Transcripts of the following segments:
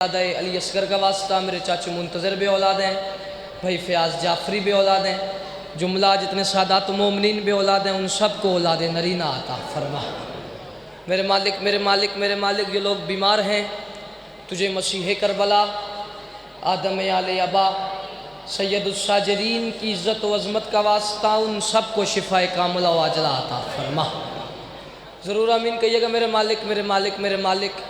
علی اصغر کا واسطہ، میرے چاچو منتظر بے اولاد ہیں، بھائی فیاض جعفری بے اولاد ہیں، جملہ جتنے سادات مومنین بے اولاد ہیں، ان سب کو اولاد نرینہ عطا فرما۔ میرے مالک میرے مالک میرے مالک، جو لوگ بیمار ہیں تجھے مسیح کربلا، آدم آل ابا، سید الساجدین کی عزت و عظمت کا واسطہ ان سب کو شفا کاملہ و عاجلہ عطا فرما۔ ضرور آمین کہیے گا۔ میرے مالک میرے مالک میرے مالک،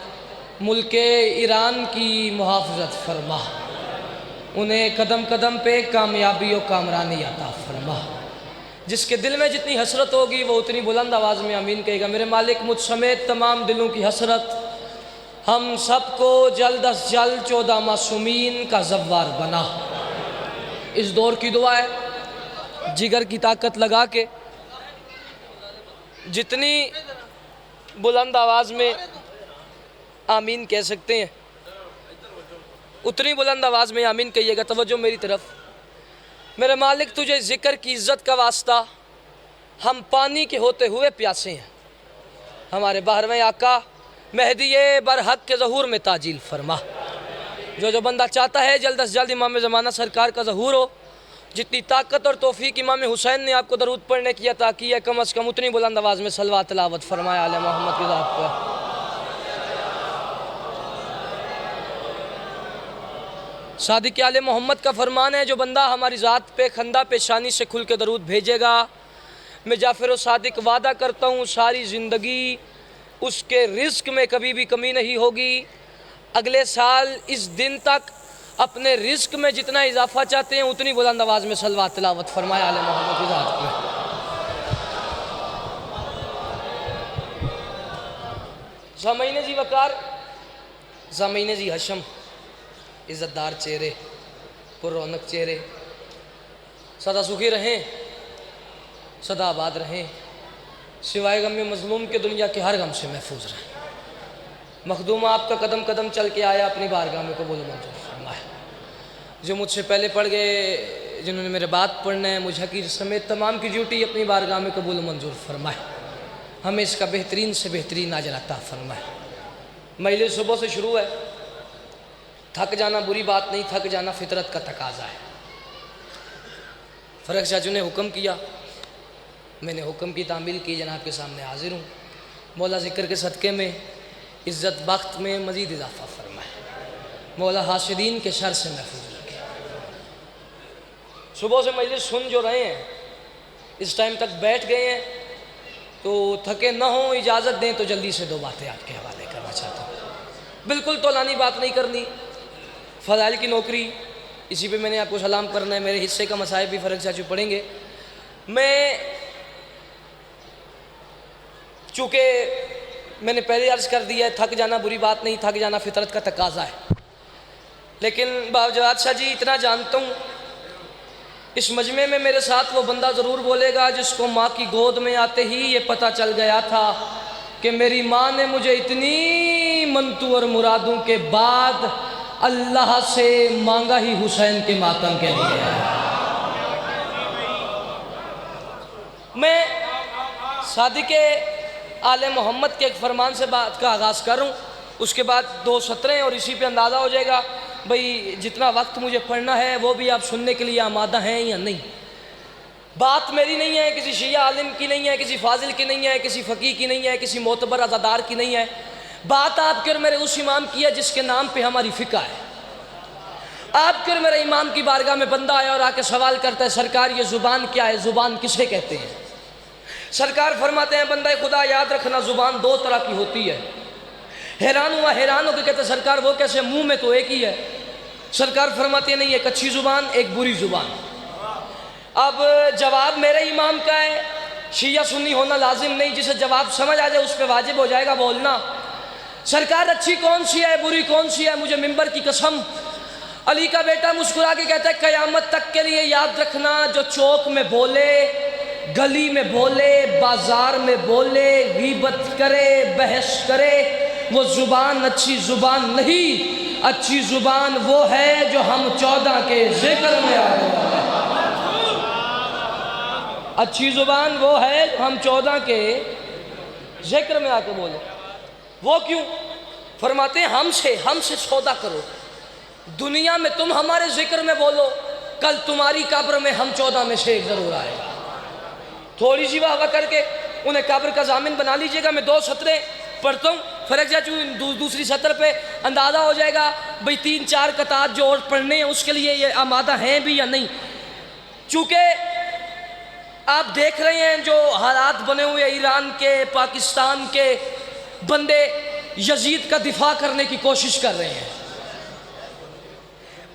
ملک ایران کی محافظت فرما، انہیں قدم قدم پہ کامیابی و کامرانی عطا فرما۔ جس کے دل میں جتنی حسرت ہوگی وہ اتنی بلند آواز میں آمین کہے گا۔ میرے مالک، مجھ سمیت تمام دلوں کی حسرت، ہم سب کو جلد از جلد 14 معصومین کا زوار بنا۔ اس دور کی دعا ہے، جگر کی طاقت لگا کے جتنی بلند آواز میں آمین کہہ سکتے ہیں اتنی بلند آواز میں آمین کہیے گا۔ توجہ میری طرف۔ میرے مالک، تجھے ذکر کی عزت کا واسطہ، ہم پانی کے ہوتے ہوئے پیاسے ہیں، ہمارے 12ویں آقا مہدی برحق کے ظہور میں تعجیل فرما۔ جو بندہ چاہتا ہے جلد از جلد امام زمانہ سرکار کا ظہور ہو، جتنی طاقت اور توفیق امام حسین نے آپ کو درود پڑھنے کی عطا کی ہے، کم از کم اتنی بلند آواز میں صلوات تلاوت فرمائے آل محمد کی ذات پہ۔ صادق آل محمد کا فرمان ہے، جو بندہ ہماری ذات پہ خندہ پیشانی سے کھل کے درود بھیجے گا، میں جعفر و صادق وعدہ کرتا ہوں ساری زندگی اس کے رزق میں کبھی بھی کمی نہیں ہوگی۔ اگلے سال اس دن تک اپنے رزق میں جتنا اضافہ چاہتے ہیں اتنی بلند آواز میں صلوات تلاوت فرمائے آل محمد کی ذات پہ۔ سامعین جی وقار، سامعین جی حشم، عزت دار چہرے، پر رونق چہرے، سدا سخی رہیں، سدا آباد رہیں، سوائے غم مظلوم کے دنیا کے ہر غم سے محفوظ رہیں۔ مخدوم آپ کا قدم قدم چل کے آیا، اپنی بارگاہ میں قبول منظور فرمائے۔ جو مجھ سے پہلے پڑھ گئے، جنہوں نے میرے بات پڑھنا ہے، مجھ حقیر سمیت تمام کی ڈیوٹی اپنی بارگاہ میں قبول منظور فرمائے۔ ہمیں اس کا بہترین سے بہترین اجر عطا فرمائے۔ مجلس صبح سے شروع ہے، تھک جانا بری بات نہیں، تھک جانا فطرت کا تقاضا ہے۔ فرق چاچو نے حکم کیا، میں نے حکم کی تعمیل کی، جناب کے سامنے حاضر ہوں۔ مولا ذکر کے صدقے میں عزت بخت میں مزید اضافہ فرمائے، مولا حاسدین کے شر سے محفوظ رکھے۔ صبح سے مجلس سن جو رہے ہیں، اس ٹائم تک بیٹھ گئے ہیں، تو تھکے نہ ہوں، اجازت دیں تو جلدی سے 2 باتیں آپ کے حوالے کرنا چاہتا ہوں۔ بالکل طولانی بات نہیں کرنی، فضائل کی نوکری، اسی پہ میں نے آپ کو سلام کرنا ہے۔ میرے حصے کا مسائل بھی فرق چاچو پڑھیں گے۔ میں چونکہ میں نے پہلے عرض کر دیا ہے، تھک جانا بری بات نہیں، تھک جانا فطرت کا تقاضا ہے، لیکن باوجود شاہ جی اتنا جانتا ہوں، اس مجمع میں میرے ساتھ وہ بندہ ضرور بولے گا جس کو ماں کی گود میں آتے ہی یہ پتہ چل گیا تھا کہ میری ماں نے مجھے اتنی منتو اور مرادوں کے بعد اللہ سے مانگا ہی حسین کے ماتم کے لیے ہے۔ میں صادق آل محمد کے ایک فرمان سے بات کا آغاز کر رہا ہوں، اس کے بعد 2 سطریں، اور اسی پہ اندازہ ہو جائے گا بھئی جتنا وقت مجھے پڑھنا ہے وہ بھی آپ سننے کے لیے آمادہ ہیں یا نہیں۔ بات میری نہیں ہے، کسی شیعہ عالم کی نہیں ہے، کسی فاضل کی نہیں ہے، کسی فقیہ کی نہیں ہے، کسی معتبر عزادار کی نہیں ہے، بات آپ کے اور میرے اس امام کی ہے جس کے نام پہ ہماری فقہ ہے۔ آپ کے اور میرے امام کی بارگاہ میں بندہ آیا اور آ کے سوال کرتا ہے، سرکار یہ زبان کیا ہے، زبان کسے کہتے ہیں؟ سرکار فرماتے ہیں، بندہ خدا یاد رکھنا زبان 2 طرح کی ہوتی ہے۔ حیران ہوا، حیران ہو کے کہتے ہیں، سرکار وہ کیسے، منہ میں تو ایک ہی ہے۔ سرکار فرماتے ہیں، نہیں، ایک اچھی زبان، ایک بری زبان۔ اب جواب میرے امام کا ہے، شیعہ سنی ہونا لازم نہیں، جسے جواب سمجھ آ جائے اس پہ واجب ہو جائے گا بولنا۔ سرکار اچھی کون سی ہے، بری کون سی ہے؟ مجھے منبر کی قسم، علی کا بیٹا مسکرا کے کہتا ہے، قیامت تک کے لیے یاد رکھنا، جو چوک میں بولے، گلی میں بولے، بازار میں بولے، غیبت کرے، بحث کرے، وہ زبان اچھی زبان نہیں۔ اچھی زبان وہ ہے جو ہم 14 کے ذکر میں آ گئے۔ اچھی زبان وہ ہے جو ہم 14 کے ذکر میں آ کے بولے۔ وہ کیوں؟ فرماتے ہیں ہم سے سودا کرو، دنیا میں تم ہمارے ذکر میں بولو، کل تمہاری قبر میں ہم 14 میں سے ایک ضرور آئے گا۔ تھوڑی سی واہ کر کے انہیں قبر کا ضامن بنا لیجئے گا۔ میں 2 سطریں پڑھتا ہوں، فرق دوسری سطر پہ اندازہ ہو جائے گا بھئی 3-4 قطعات جو اور پڑھنے ہیں اس کے لیے یہ آمادہ ہیں بھی یا نہیں۔ چونکہ آپ دیکھ رہے ہیں جو حالات بنے ہوئے ایران کے، پاکستان کے، بندے یزید کا دفاع کرنے کی کوشش کر رہے ہیں۔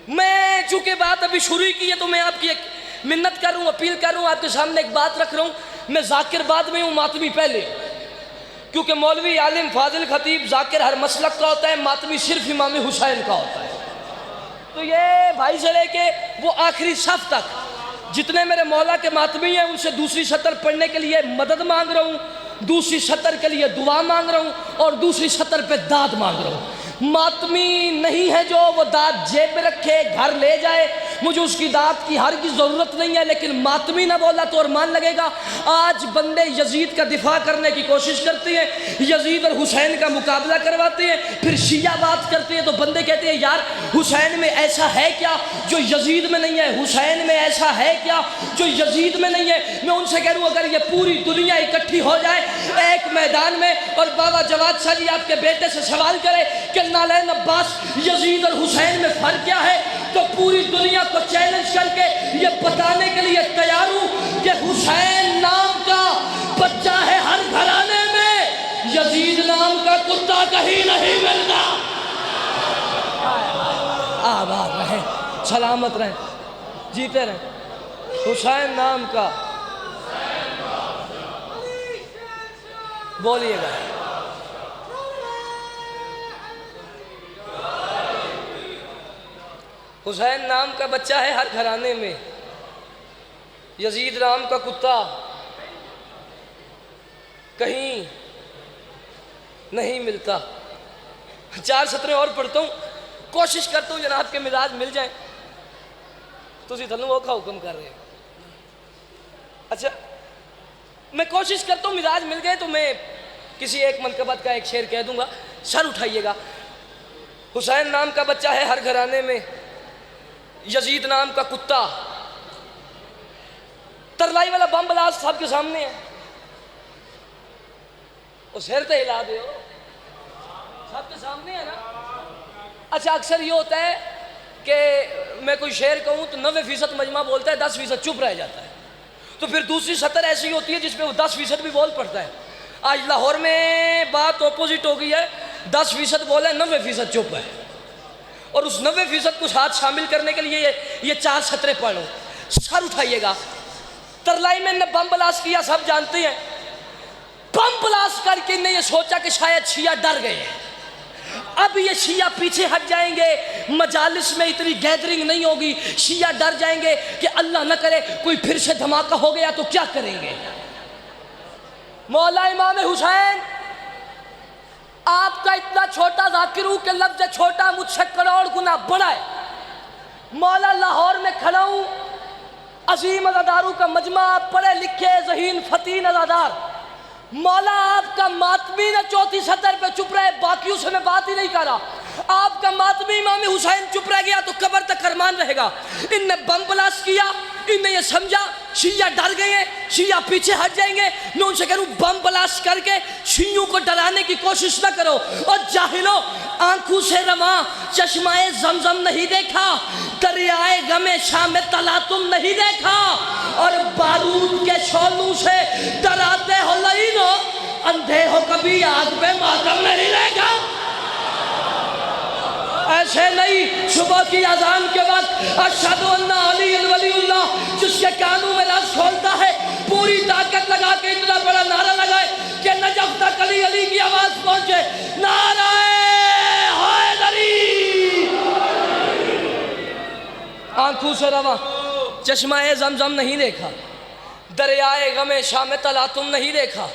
میں چونکہ بات ابھی شروع کی ہے تو میں آپ کی ایک منت کر رہا ہوں، اپیل کر رہا ہوں، آپ کے سامنے ایک بات رکھ رہا ہوں۔ میں ذاکر بعد میں ہوں، ماتمی پہلے، کیونکہ مولوی عالم فاضل خطیب ذاکر ہر مسلک کا ہوتا ہے، ماتمی صرف امام حسین کا ہوتا ہے۔ تو یہ بھائی سے لے کے وہ آخری صف تک جتنے میرے مولا کے ماتمی ہیں ان سے دوسری سطر پڑھنے کے لیے مدد مانگ رہا ہوں، دوسری سطر کے لیے دعا مانگ رہا ہوں، اور دوسری سطر پہ داد مانگ رہا ہوں۔ ماتمی نہیں ہے جو وہ داد جیب میں رکھے گھر لے جائے، مجھے اس کی داد کی ہر کی ضرورت نہیں ہے، لیکن ماتمی نہ بولا تو اور مان لگے گا۔ آج بندے یزید کا دفاع کرنے کی کوشش کرتے ہیں، یزید اور حسین کا مقابلہ کرواتے ہیں، پھر شیعہ بات کرتے ہیں تو بندے کہتے ہیں یار حسین میں ایسا ہے کیا جو یزید میں نہیں ہے، حسین میں ایسا ہے کیا جو یزید میں نہیں ہے۔ میں ان سے کہہ رہا ہوں اگر یہ پوری دنیا اکٹھی ہو جائے ایک میدان میں اور بابا جواد شاہ جی آپ کے بیٹے سے سوال کرے کہ نالین عباس یزید اور حسین میں فرق کیا ہے، تو پوری دنیا کو چیلنج کر کے یہ بتانے کے لیے تیار ہوں کہ حسین نام کا بچہ ہے ہر گھرانے میں، یزید نام کا کتا کہیں نہیں ملتا۔ آباد رہیں، سلامت رہیں، جیتے رہیں۔ حسین نام کا بولیے گا، حسین نام کا بچہ ہے ہر گھرانے میں، یزید نام کا کتا کہیں نہیں ملتا۔ 4 سطریں اور پڑھتا ہوں، کوشش کرتا ہوں جناب کے مزاج مل جائیں۔ تسی تھلوں وہ کا حکم کر رہے ہیں، اچھا میں کوشش کرتا ہوں مزاج مل گئے تو میں کسی ایک منقبت کا ایک شعر کہہ دوں گا، سر اٹھائیے گا۔ حسین نام کا بچہ ہے ہر گھرانے میں، یزید نام کا کتا۔ ترلائی والا بم بلاس صاحب کے سامنے ہے، وہ سر تے ہلا دے ہو، صاحب کے سامنے ہے نا۔ اچھا اکثر یہ ہوتا ہے کہ میں کوئی شعر کہوں تو 90% مجمع بولتا ہے، 10% چپ رہ جاتا ہے، تو پھر دوسری سطر ایسی ہوتی ہے جس پہ وہ 10% بھی بول پڑتا ہے۔ آج لاہور میں بات اپوزٹ ہو گئی ہے، 10% بولا ہے، 90% چپ ہے، اور اس 90% کو ساتھ شامل کرنے کے لیے یہ 4 سطریں پڑھو۔ سر اٹھائیے گا۔ ترلائی میں نے بم بلاس کیا، سب جانتے ہیں۔ بم بلاس کر کے نے یہ سوچا کہ شاید شیعہ ڈر گئے ہیں، اب یہ شیعہ پیچھے ہٹ جائیں گے، مجالس میں اتنی گیدرنگ نہیں ہوگی، شیعہ ڈر جائیں گے کہ اللہ نہ کرے کوئی پھر سے دھماکہ ہو گیا تو کیا کریں گے۔ مولا امام حسین آپ کا اتنا چھوٹا ذاکر ہوں کہ لفظ چھوٹا مجھ سے کروڑ گنا بڑا ہے۔ مولا لاہور میں کھڑا ہوں، عظیم عزاداروں کا مجمع، پڑھے لکھے ذہین فتین عزادار، مولا آپ کا ماتمی نہ 4تھی سطر پہ چپ رہے، باقیوں سے میں بات ہی نہیں کر رہا۔ آپ کا ماتمی امام حسین چپ رہ گیا تو قبر تک ارمان رہے گا۔ ان نے بم بلاس کیا، ان نے یہ سمجھا شیعہ ڈر گئے ہیں، شیعہ پیچھے ہٹ جائیں گے۔ میں ان سے کہہ رہا ہوں بم بلاس کر کے شیعوں کو ڈرانے کی کوشش نہ کرو۔ اور جاہلو، آنکھوں سے رواں چشمہ زمزم نہیں دیکھا، دریائے غم شام تلاطم نہیں دیکھا، اور بارود کے شعلوں سے ڈراتے ہو لعینو، اندھے ہو کبھی آگ پہ ماتم نہیں دیکھا۔ ایسے نہیں، صبح کی اذان کے وقت اشہد ان علی ولی اللہ جس کے کانوں میں لفظ کھولتا ہے، پوری طاقت لگا کے اتنا بڑا نعرہ لگائے کہ نجف تک علی علی کی آواز پہنچے، نعرہ حیدری۔ آنکھوں سے رواں چشمہ زمزم نہیں دیکھا، دریائے غم شام تلاطم نہیں دیکھا،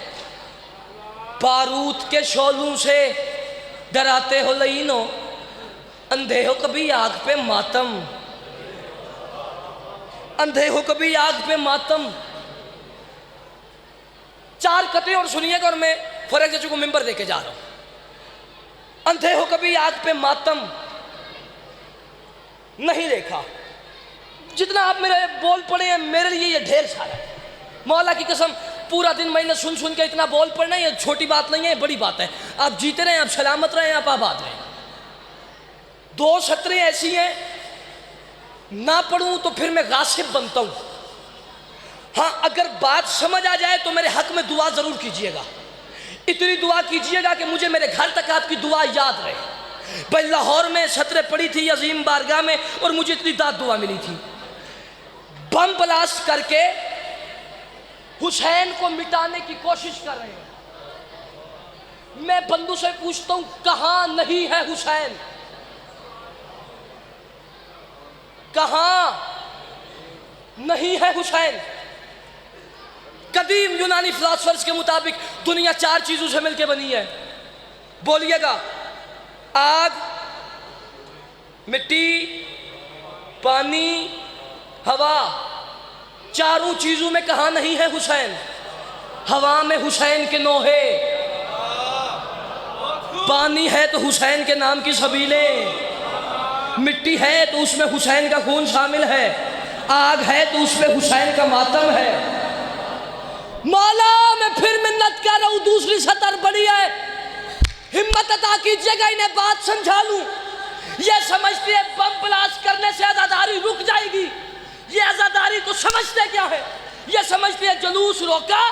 بارود کے شعلوں سے ڈراتے ہو لعینو، اندھے ہو کبھی آگ پہ ماتم، اندھے ہو کبھی آگ پہ ماتم۔ 4 قطعے اور سنیے گا، اور میں فرق سے چکو ممبر دے کے جا رہا ہوں۔ اندھے ہو کبھی آگ پہ ماتم نہیں دیکھا. جتنا آپ میرے بول پڑے ہیں میرے لیے یہ ڈھیر سارا ہے. مولا کی قسم پورا دن میں نے سن کے اتنا بول پڑنا یہ چھوٹی بات نہیں ہے، یہ بڑی بات ہے. آپ جیتے رہیں، آپ سلامت رہیں، آپ آباد رہیں. 2 سطریں ایسی ہیں نہ پڑھوں تو پھر میں غاصب بنتا ہوں. ہاں اگر بات سمجھ آ جائے تو میرے حق میں دعا ضرور کیجئے گا. اتنی دعا کیجئے گا کہ مجھے میرے گھر تک آپ کی دعا یاد رہے. بھائی لاہور میں سطریں پڑی تھی عظیم بارگاہ میں اور مجھے اتنی دعا ملی تھی. بم بلاسٹ کر کے حسین کو مٹانے کی کوشش کر رہے ہیں. میں بندوں سے پوچھتا ہوں کہاں نہیں ہے حسین؟ کہاں نہیں ہے حسین؟ قدیم یونانی فلاسفرز کے مطابق دنیا 4 چیزوں سے مل کے بنی ہے. بولیے گا. آگ، مٹی، پانی، ہوا. 4 چیزوں میں کہاں نہیں ہے حسین؟ ہوا میں حسین کے نوحے، پانی ہے تو حسین کے نام کی سبیلیں، مٹی ہے تو اس میں حسین کا خون شامل ہے، آگ ہے تو اس میں حسین کا ماتم ہے. مولا میں پھر منت کر رہا ہوں، دوسری سطر بڑی ہے، ہمت عطا کیجیے گا انہیں بات سمجھا لوں. یہ سمجھتی ہے بم بلاسٹ کرنے سے عزاداری رک جائے گی. یہ عزاداری کو سمجھتے کیا ہے؟ یہ سمجھتی ہے جلوس روکا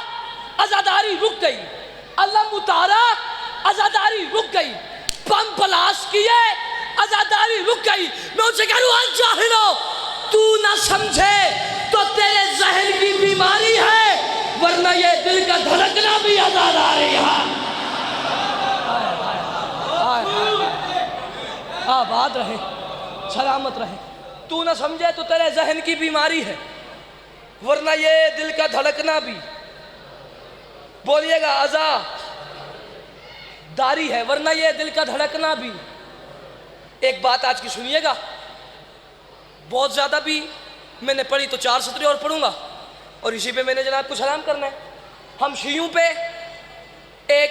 عزاداری رک گئی، علم اتارا عزاداری رک گئی، بم بلاسٹ کیے عزاداری رک گئی. میں ان سے کہہ رہا ہوں جاہلو، تو نہ سمجھے تو تیرے ذہن کی بیماری ہے، ورنہ یہ دل کا دھڑکنا بھی عزاداری ہے. آباد رہے، سلامت رہے. تو نہ سمجھے تو تیرے ذہن کی بیماری ہے، ورنہ یہ دل کا دھڑکنا بھی. بولیے گا عزا داری ہے، ورنہ یہ دل کا دھڑکنا بھی. ایک بات آج کی سنیے گا، بہت زیادہ بھی میں نے پڑھی تو 4 سطریں اور پڑھوں گا اور اسی پہ میں نے جناب کو سلام کرنا ہے. ہم شیعوں پہ ایک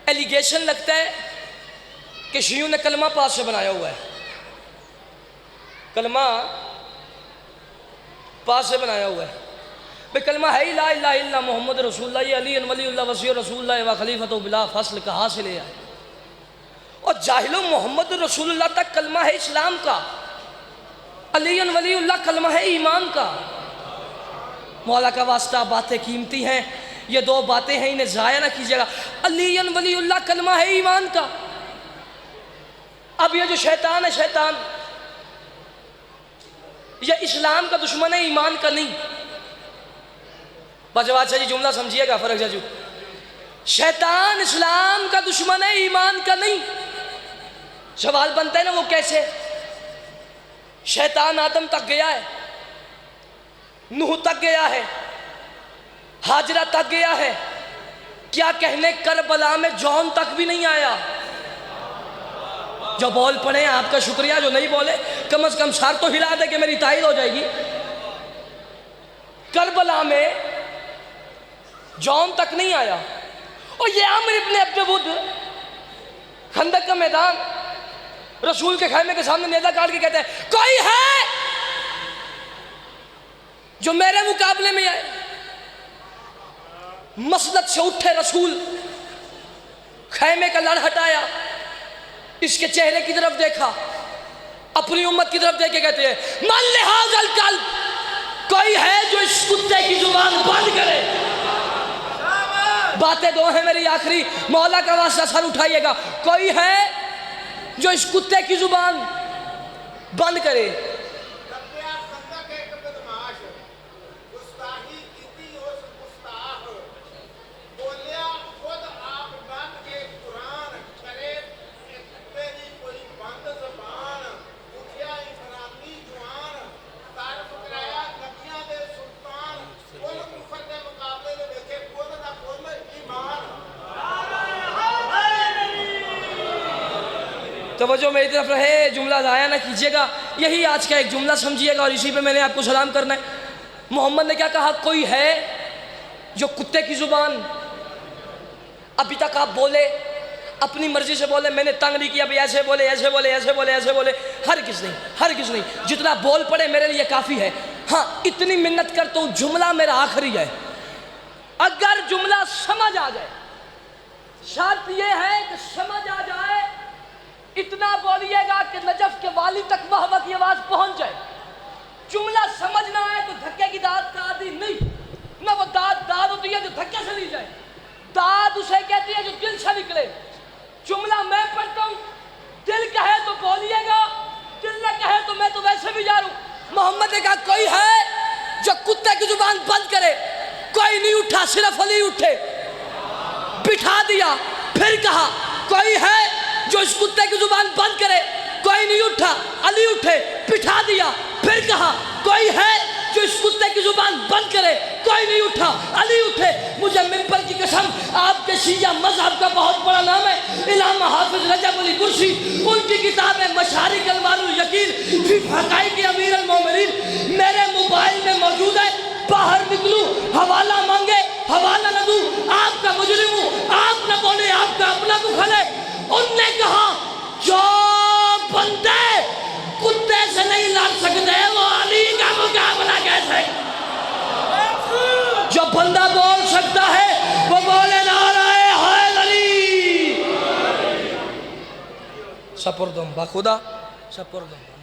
ایلیگیشن لگتا ہے کہ شیعوں نے کلمہ پاک سے بنایا ہوا ہے. کلمہ پاک سے بنایا ہوا ہے. بھئی کلمہ ہے ہی لا الہ الا محمد رسول اللہ، یہ علی ولی اللہ وصی رسول اللہ و خلیفۃ بلا فصل کہاں سے لے آئے؟ اور جاہلوں محمد رسول اللہ تک کلمہ ہے اسلام کا، علی ولی اللہ کلمہ ہے ایمان کا. مولا کا واسطہ باتیں قیمتی ہیں، یہ 2 باتیں ہیں انہیں ضائع نہ کیجیے گا. علی ولی اللہ کلمہ ہے ایمان کا. اب یہ جو شیطان ہے، شیطان یہ اسلام کا دشمن ہے، ایمان کا نہیں. بجواد جی جملہ سمجھیے گا، فرق جاجو. شیطان اسلام کا دشمن ہے، ایمان کا نہیں. سوال بنتا ہے نا وہ کیسے؟ شیطان آدم تک گیا ہے، نوح تک گیا ہے، ہاجرہ تک گیا ہے، کیا کہنے کربلا میں جون تک بھی نہیں آیا. جو بول پڑے ہیں آپ کا شکریہ، جو نہیں بولے کم از کم سر تو ہلا دے کہ میری تائید ہو جائے گی. کربلا میں جون تک نہیں آیا. اور یہ عامر ابن عبد ود خندق کا میدان رسول کے خیمے کے سامنے نیزہ کاٹ کے کہتے ہیں کوئی ہے جو میرے مقابلے میں آئے؟ مسجد سے اٹھے رسول، خیمے کا لڑ ہٹایا، اس کے چہرے کی طرف دیکھا، اپنی امت کی طرف دیکھ کے کہتے ہیں من لہذا الکلب، کوئی ہے جو اس کتے کی زبان بند کرے. باتیں 2 ہیں میری آخری، مولا کا واسطہ سر اٹھائیے گا. کوئی ہے جو اس کتے کی زبان بند کرے. توجہ میری طرف رہے، جملہ ضائع نہ کیجیے گا. یہی آج کا ایک جملہ سمجھیے گا اور اسی پہ میں نے آپ کو سلام کرنا ہے. محمد نے کیا کہا؟ کوئی ہے جو کتے کی زبان. ابھی تک آپ بولے، اپنی مرضی سے بولے، میں نے تنگ نہیں کیا بھئی ایسے بولے ایسے بولے ایسے بولے ایسے بولے، ہرگز نہیں، ہرگز نہیں، جتنا بول پڑے میرے لیے کافی ہے۔ ہاں اتنی منت کرتا ہوں، جملہ میرا آخری ہے، اگر جملہ سمجھ آ جائے، شرط یہ ہے کہ سمجھ آ جائے، اتنا بولیے گا کہ نجف کے والی تک محبت کی آواز پہنچ جائے۔ جملہ سمجھ نہ آئے تو دھکے کی داد کا عادی نہیں، نہ وہ داد ہوتی ہے جو دھکے سے لی جائے، داد اسے کہتی ہے جو دل سے نکلے۔ جملہ میں پڑھتا ہوں، دل کہے تو بولیے گا، دل نہ کہے تو میں تو ویسے بھی جا رہا ہوں۔ محمد نے کہا کوئی ہے جو کتے کی زبان بند کرے؟ کوئی نہیں اٹھا، صرف علی اٹھے، بٹھا دیا۔ پھر کہا کوئی ہے جو اس کتے کی زبان بند کرے؟ کوئی نہیں اٹھا، علی اٹھے، بٹھا دیا۔ پھر کہا کوئی ہے جو اس کتے کی زبان بند کرے؟ کوئی نہیں اٹھا، علی اٹھے۔ مجھے منبر کی قسم، آپ کے شیعہ مذہب کا بہت بڑا نام ہے علامہ حافظ رجب علی قرشی، ان کی کتاب ہے مشارق المال الیقین فی حقائق امیر المومنین، میرے موبائل میں موجود ہے۔ باہر نکلوں حوالہ مانگے، حوالہ نہ دوں، آپ کا مجرم ہوں، آپ نہ بولے، آپ کا اپنا دکھل ہے۔ ان نے کہا جو بندے کتے سے نہیں لڑ سکتے وہ علی کا مقابلہ کیسے؟ جو بندہ بول سکتا ہے وہ بولے نعرہ حیدر علی۔ سپردم با خدا، سپردم